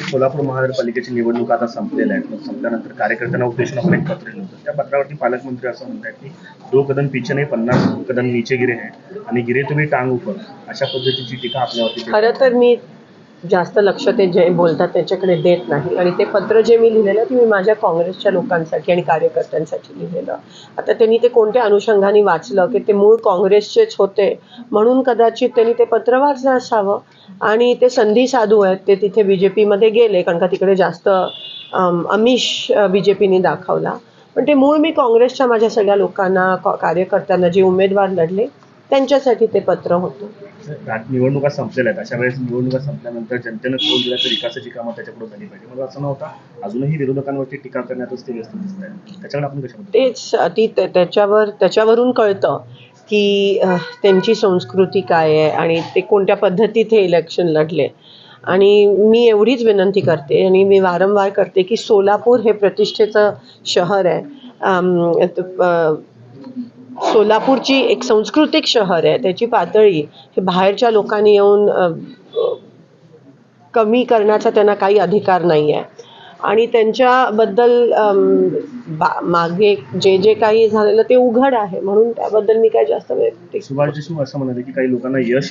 सोलापूर महानगरपालिकेची निवडणूक आता संपलेल्या आहेत. मग संपल्यानंतर कार्यकर्त्यांना उद्देशून आपण एक पत्र लिहिलं होतं. त्या पत्रावरती पालकमंत्री असं म्हणतात की 2 कदम पीछे नहीं 50 कदम नीचे गिरे हैं आणि गिरे तुम्ही टांग ऊपर, अशा पद्धतीची टीका आपल्यावरती. खरं तर मी जास्त लक्ष ते जे बोलतात त्याच्याकडे देत नाही आणि ते पत्र जे मी लिहिलेलं ते मी माझ्या काँग्रेसच्या लोकांसाठी आणि कार्यकर्त्यांसाठी लिहिलेलं. आता त्यांनी ते कोणत्या अनुषंगाने वाचलं की ते मूळ काँग्रेसचेच होते म्हणून कदाचित त्यांनी ते पत्र वाचलं असावं आणि ते संधी साधू आहेत. ते तिथे BJPमध्ये गेले कारण का तिकडे जास्त आमिष BJPने दाखवला. पण ते मूळ मी काँग्रेसच्या माझ्या सगळ्या लोकांना कार्यकर्त्यांना जे उमेदवार लढले त्यांच्यासाठी ते पत्र होतं. निवडणुका संपलेल्या आहेत, अशा वेळेस निवडणुका संपल्यानंतर जनतेनं कौल दिला तर विकासाची कामं त्याच्याकडे झाली पाहिजे. मला असं नव्हता अजूनही विरोधकांवरती टीका करण्यातच ते व्यस्त दिसत आहे. त्याच्याकडे आपण तेच त्याच्यावरून कळतं की त्यांची संस्कृती काय आहे आणि ते कोणत्या पद्धतीत हे इलेक्शन लढले. आणि मी एवढीच विनंती करते आणि मी वारंवार करते की सोलापूर हे प्रतिष्ठेचं शहर आहे. सोलापूरची एक सांस्कृतिक शहर आहे. त्याची पातळी हे बाहेरच्या लोकांनी येऊन कमी करण्याचा त्यांना काही अधिकार नाही आहे आणि त्यांच्याबद्दल मागे जे काही झालेलं ते उघड आहे म्हणून त्याबद्दल मी काय जास्त सुभाष देशमुख असं म्हणाले की काही लोकांना यश